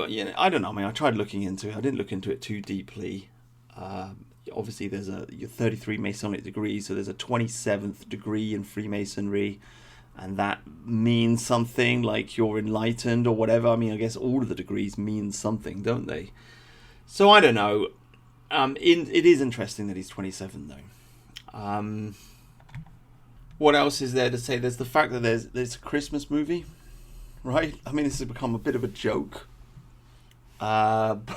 I don't know. I mean, I tried looking into it. I didn't look into it too deeply. Obviously, there's your 33 Masonic degrees, so there's a 27th degree in Freemasonry, and that means something, like you're enlightened or whatever. I mean, I guess all of the degrees mean something, don't they? So, I don't know. It is interesting that he's 27, though. What else is there to say? There's the fact that there's a Christmas movie, right? I mean, this has become a bit of a joke. But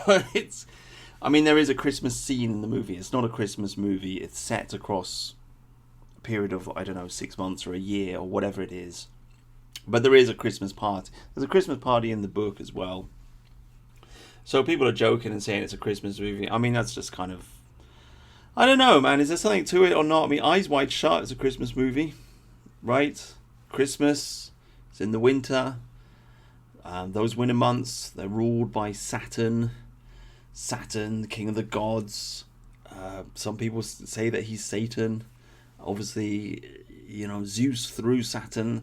there is a Christmas scene in the movie. It's not a Christmas movie. It's set across a period of, 6 months or a year or whatever it is. But there is a Christmas party. There's a Christmas party in the book as well. So people are joking and saying it's a Christmas movie. I mean, that's just kind of... I don't know, man. Is there something to it or not? I mean, Eyes Wide Shut is a Christmas movie, right? Christmas, it's in the winter. Those winter months, they're ruled by Saturn. Saturn, the king of the gods. Some people say that he's Satan. Obviously, Zeus threw Saturn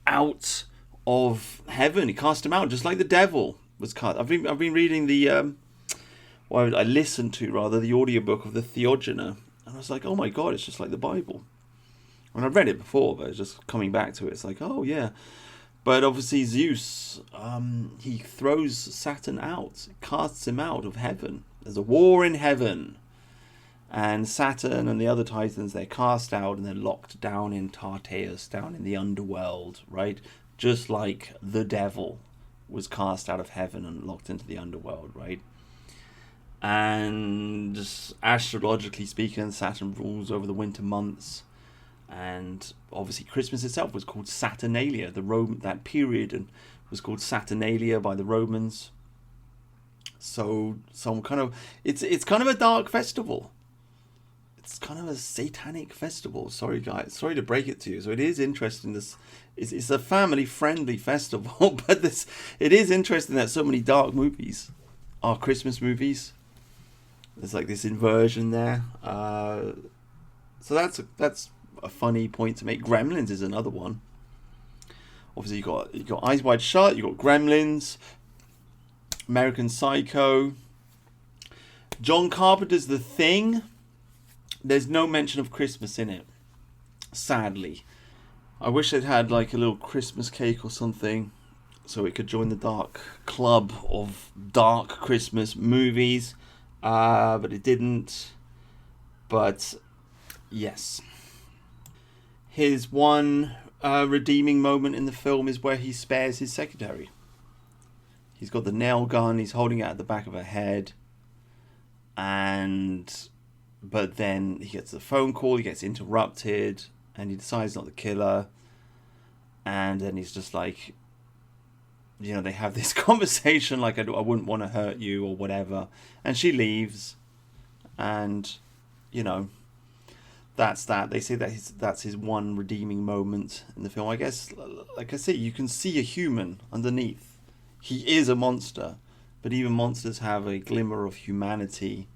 out of heaven. He cast him out, just like the devil was cast. I've been reading I listened to the audiobook of the Theogony, and I was like, oh my god, it's just like the Bible. And I've read it before, but it's just coming back to it. It's like, oh yeah. But obviously Zeus, he throws Saturn out, casts him out of heaven. There's a war in heaven. And Saturn and the other Titans, they're cast out and they're locked down in Tartarus, down in the underworld, right? Just like the devil was cast out of heaven and locked into the underworld, right? And astrologically speaking, Saturn rules over the winter months. And obviously Christmas itself was called Saturnalia. That period and was called Saturnalia by the Romans. So some kind of it's kind of a dark festival. It's kind of a satanic festival. Sorry guys, sorry to break it to you. So it is interesting. It's a family friendly festival, but it is interesting that so many dark movies are Christmas movies. There's like this inversion there. So that's a funny point to make. Gremlins is another one. Obviously you got Eyes Wide Shut, you got Gremlins, American Psycho, John Carpenter's The Thing. There's no mention of Christmas in it, sadly. I wish it had like a little Christmas cake or something, so it could join the dark club of dark Christmas movies, but it didn't. But yes, his one redeeming moment in the film is where he spares his secretary. He's got the nail gun, he's holding it at the back of her head, but then he gets the phone call, he gets interrupted, and he decides not to kill her. And then he's just like, they have this conversation like, I wouldn't want to hurt you or whatever. And she leaves. And, that's that. They say that that's his one redeeming moment in the film. I guess, like I say, you can see a human underneath. He is a monster, but even monsters have a glimmer of humanity.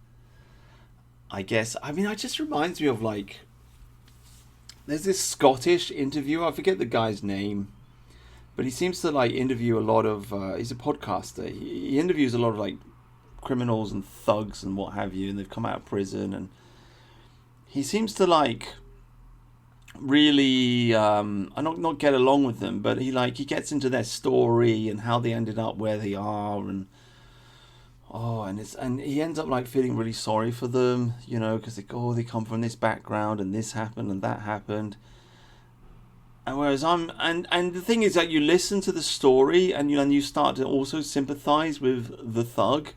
I guess. I mean, it just reminds me of like, there's this Scottish interviewer. I forget the guy's name, but he seems to like interview a lot of. He's a podcaster. He interviews a lot of like criminals and thugs and what have you, and they've come out of prison, and he seems to like really not get along with them, but he gets into their story and how they ended up where they are, and and he ends up like feeling really sorry for them, because they come from this background and this happened and that happened. And whereas and the thing is that you listen to the story and you start to also sympathize with the thug.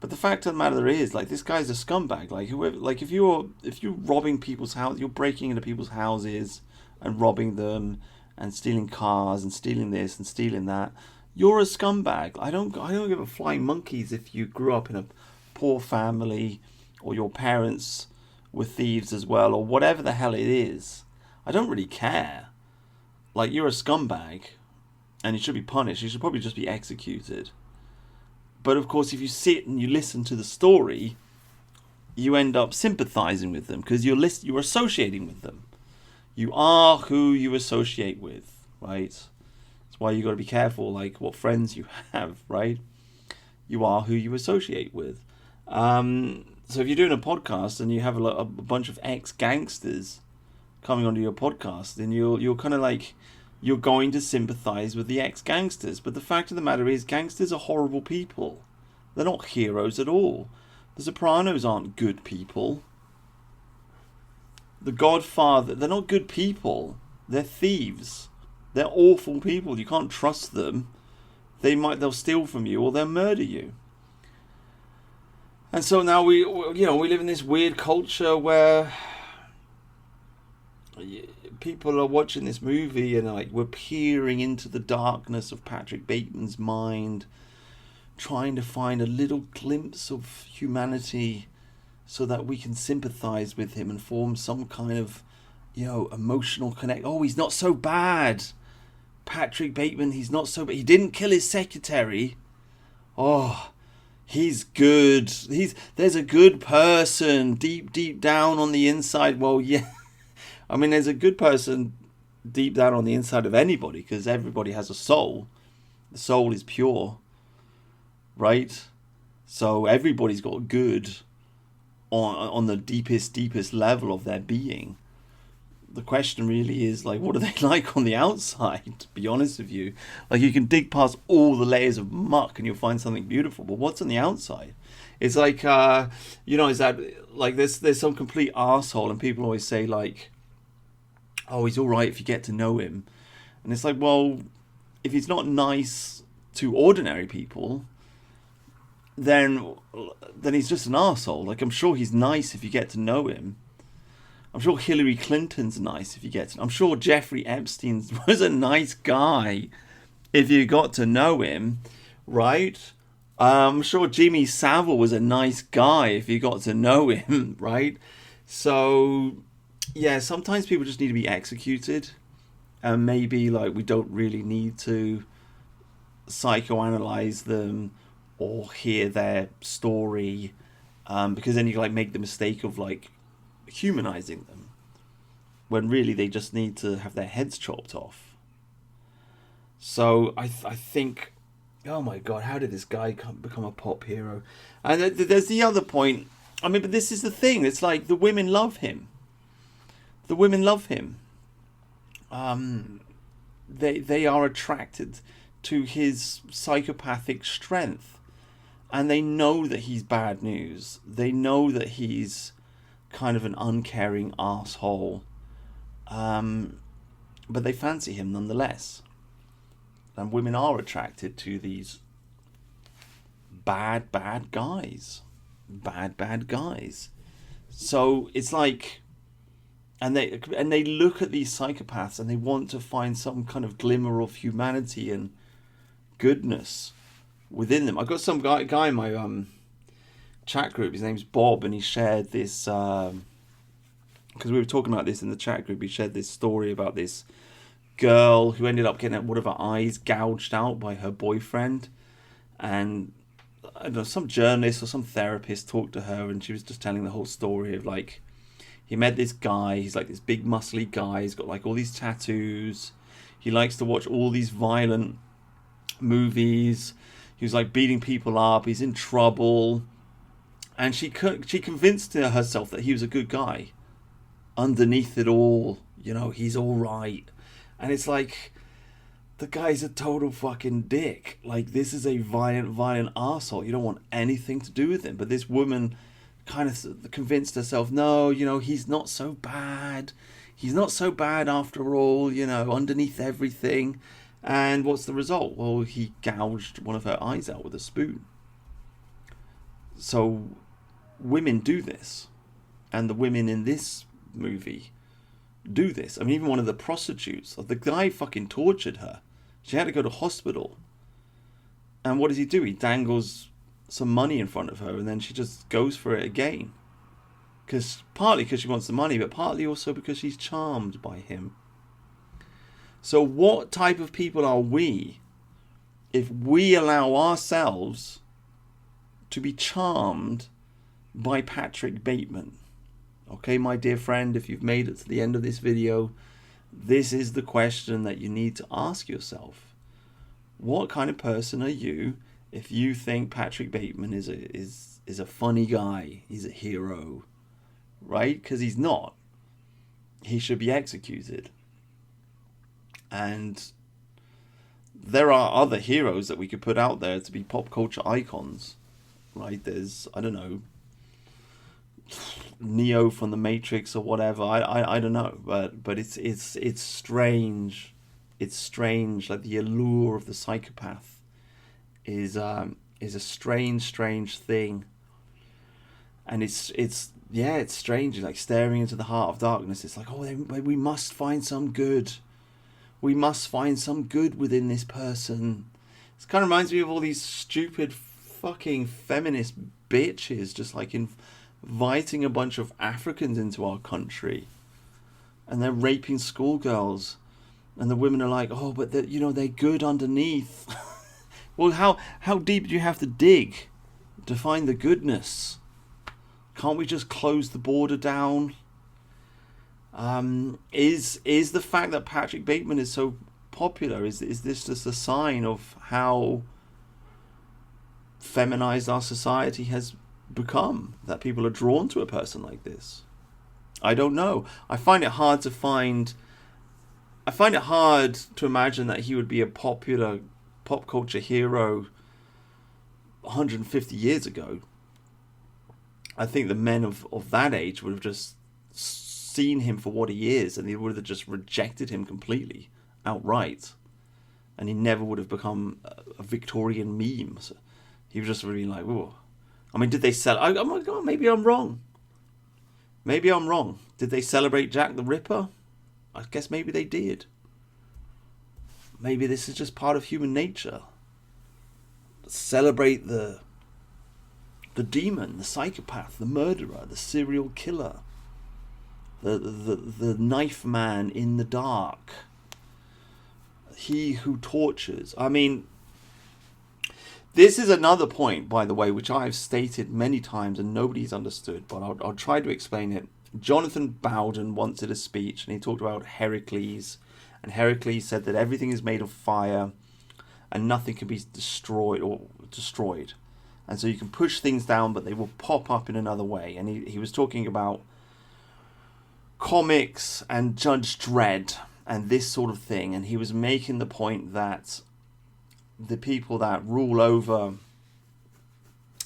But the fact of the matter is, like, this guy's a scumbag. Like, whoever, like, if you're robbing people's house, you're breaking into people's houses and robbing them and stealing cars and stealing this and stealing that, you're a scumbag. I don't give a flying monkeys if you grew up in a poor family or your parents were thieves as well or whatever the hell it is. I don't really care. Like, you're a scumbag and you should be punished. You should probably just be executed. But of course, if you sit and you listen to the story, you end up sympathizing with them because you're associating with them. You are who you associate with, right? That's why you got to be careful, like what friends you have, right? You are who you associate with. So if you're doing a podcast and you have a bunch of ex-gangsters coming onto your podcast, then you're kind of like, you're going to sympathize with the ex-gangsters. But the fact of the matter is, gangsters are horrible people. They're not heroes at all. The Sopranos aren't good people. The Godfather, they're not good people. They're thieves. They're awful people. You can't trust them. They'll steal from you or they'll murder you. And so now we live in this weird culture where people are watching this movie and like we're peering into the darkness of Patrick Bateman's mind, trying to find a little glimpse of humanity so that we can sympathize with him and form some kind of emotional connect. Oh, he's not so bad, Patrick Bateman, he's not so bad. He didn't kill his secretary. Oh, he's good. There's a good person deep down on the inside. Well, yeah. I mean, there's a good person deep down on the inside of anybody because everybody has a soul. The soul is pure, right? So everybody's got good on the deepest level of their being. The question really is, like, what are they like on the outside, to be honest with you? Like, you can dig past all the layers of muck and you'll find something beautiful, but what's on the outside? It's like, is that, like, there's some complete arsehole and people always say, like, oh, he's all right if you get to know him. And it's like, well, if he's not nice to ordinary people, then he's just an arsehole. Like, I'm sure he's nice if you get to know him. I'm sure Hillary Clinton's nice if you get to know him. I'm sure Jeffrey Epstein was a nice guy if you got to know him, right? I'm sure Jimmy Savile was a nice guy if you got to know him, right? So yeah, sometimes people just need to be executed, and maybe like we don't really need to psychoanalyze them or hear their story, because then you like make the mistake of like humanizing them when really they just need to have their heads chopped off. So I think, oh my god, how did this guy become a pop hero? And there's the other point. I mean, but this is the thing. It's like the women love him. The women love him. They are attracted to his psychopathic strength, and they know that he's bad news. They know that he's kind of an uncaring arsehole, but they fancy him nonetheless. And women are attracted to these bad guys. Bad guys. So it's like, and they look at these psychopaths and they want to find some kind of glimmer of humanity and goodness within them. I've got some guy in my chat group. His name's Bob, and he shared this because we were talking about this in the chat group. He shared this story about this girl who ended up getting one of her eyes gouged out by her boyfriend, and I don't know, some journalist or some therapist talked to her, and she was just telling the whole story of like, he met this guy, he's like this big muscly guy, he's got like all these tattoos, he likes to watch all these violent movies, he was like beating people up, he's in trouble, and she convinced herself that he was a good guy. Underneath it all, he's all right. And it's like, the guy's a total fucking dick. Like, this is a violent arsehole. You don't want anything to do with him. But this woman kind of convinced herself, no, he's not so bad. He's not so bad after all, underneath everything. And what's the result? Well, he gouged one of her eyes out with a spoon. So, women do this. And the women in this movie do this. I mean, even one of the prostitutes, the guy fucking tortured her. She had to go to hospital. And what does he do? He dangles some money in front of her, and then she just goes for it again. Partly because she wants the money, but partly also because she's charmed by him. So what type of people are we if we allow ourselves to be charmed by Patrick Bateman? Okay, my dear friend, if you've made it to the end of this video, this is the question that you need to ask yourself. What kind of person are you if you think Patrick Bateman is a funny guy, he's a hero, right? Because he's not. He should be executed. And there are other heroes that we could put out there to be pop culture icons, right? There's, I don't know, Neo from the Matrix or whatever. I don't know, but it's strange. It's strange. Like, the allure of the psychopath is a strange thing, and it's strange. Like staring into the heart of darkness. It's like, oh, we must find some good. We must find some good within this person. It kind of reminds me of all these stupid fucking feminist bitches, just like inviting a bunch of Africans into our country, and they're raping schoolgirls, and the women are like, oh, but they're good underneath. Well, how deep do you have to dig to find the goodness? Can't we just close the border down? Is the fact that Patrick Bateman is so popular, is this just a sign of how feminized our society has become, that people are drawn to a person like this? I don't know. I find it hard to imagine that he would be a popular pop culture hero 150 years ago. I think the men of that age would have just seen him for what he is, and they would have just rejected him completely, outright. And he never would have become a Victorian meme. So he was just really like, whoa. I mean, did they sell? Oh my God, maybe I'm wrong. Maybe I'm wrong. Did they celebrate Jack the Ripper? I guess maybe they did. Maybe this is just part of human nature. Celebrate the demon, the psychopath, the murderer, the serial killer, the knife man in the dark, he who tortures. I mean, this is another point, by the way, which I've stated many times and nobody's understood, but I'll try to explain it. Jonathan Bowden once did a speech, and he talked about Heracles, and Heracles said that everything is made of fire and nothing can be destroyed. And so you can push things down, but they will pop up in another way. And he was talking about comics and Judge Dredd and this sort of thing. And he was making the point that the people that rule over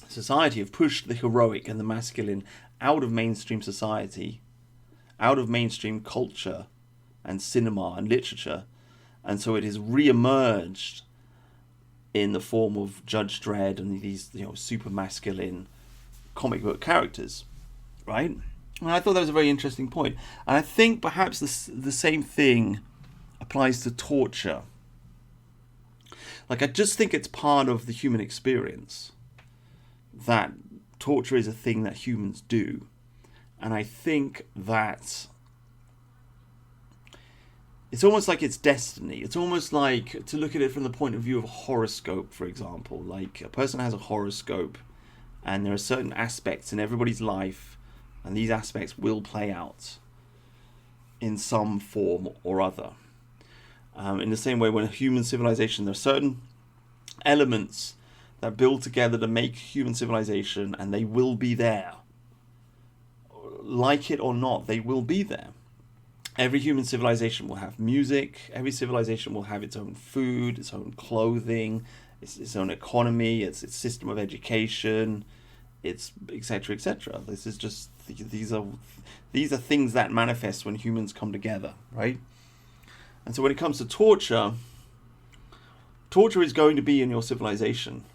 society have pushed the heroic and the masculine out of mainstream society, out of mainstream culture and cinema and literature. And so it has re-emerged in the form of Judge Dredd and these, super masculine comic book characters, right? And I thought that was a very interesting point. And I think perhaps the same thing applies to torture. Like, I just think it's part of the human experience that torture is a thing that humans do. And I think that it's almost like it's destiny. It's almost like, to look at it from the point of view of a horoscope, for example. Like, a person has a horoscope, and there are certain aspects in everybody's life, and these aspects will play out in some form or other. In the same way, when a human civilization, there are certain elements that build together to make human civilization, and they will be there. Like it or not, they will be there. Every human civilization will have music. Every civilization will have its own food, its own clothing, its own economy, its system of education, its etc. etc. This is just these are things that manifest when humans come together, right? And so when it comes to torture, torture is going to be in your civilization,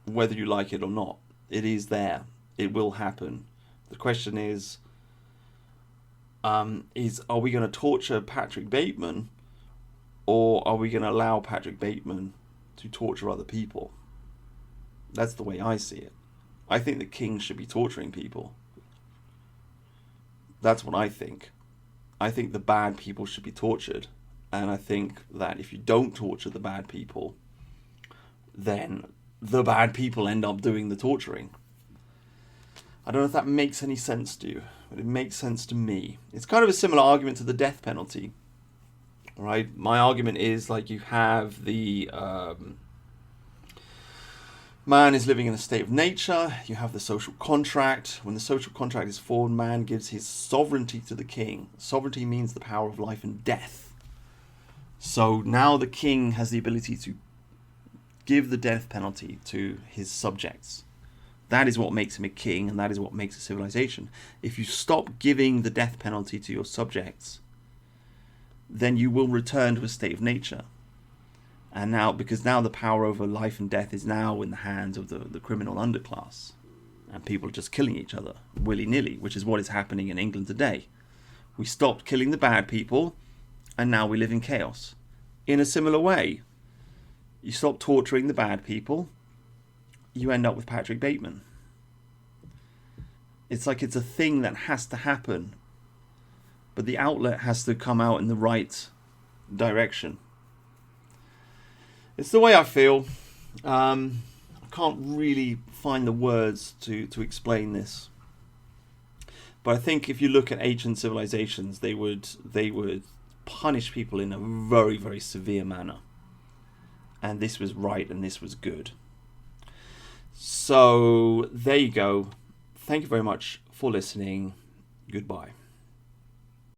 whether you like it or not. It is there. It will happen. The question is are we going to torture Patrick Bateman, or are we going to allow Patrick Bateman to torture other people? That's the way I see it. I think the king should be torturing people. That's what I think. I think the bad people should be tortured. And I think that if you don't torture the bad people, then the bad people end up doing the torturing. I don't know if that makes any sense to you, but it makes sense to me. It's kind of a similar argument to the death penalty, right? My argument is, like, you have the man is living in a state of nature. You have the social contract. When the social contract is formed, man gives his sovereignty to the king. Sovereignty means the power of life and death. So now the king has the ability to give the death penalty to his subjects. That is what makes him a king, and that is what makes a civilization. If you stop giving the death penalty to your subjects, then you will return to a state of nature. And now, because now the power over life and death is now in the hands of the criminal underclass, and people are just killing each other willy-nilly, which is what is happening in England today. We stopped killing the bad people, and now we live in chaos. In a similar way, you stop torturing the bad people, you end up with Patrick Bateman. It's like it's a thing that has to happen, but the outlet has to come out in the right direction. It's the way I feel. I can't really find the words to explain this. But I think if you look at ancient civilizations, they would punish people in a very, very severe manner. And this was right, and this was good. So there you go. Thank you very much for listening. Goodbye.